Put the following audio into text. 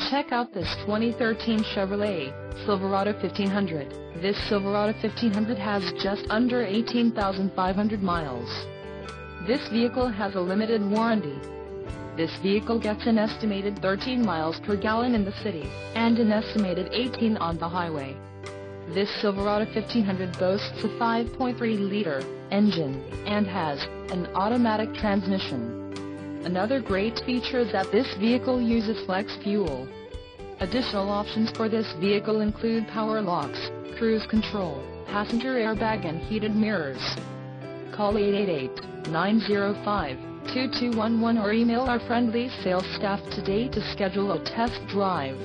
Check out this 2013 Chevrolet Silverado 1500. This Silverado 1500 has just under 18,500 miles. This vehicle has a limited warranty. This vehicle gets an estimated 13 miles per gallon in the city, and an estimated 18 on the highway. This Silverado 1500 boasts a 5.3-liter engine, and has an automatic transmission. Another great feature is that this vehicle uses flex fuel. Additional options for this vehicle include power locks, cruise control, passenger airbag and heated mirrors. Call 888-905-2211 or email our friendly sales staff today to schedule a test drive.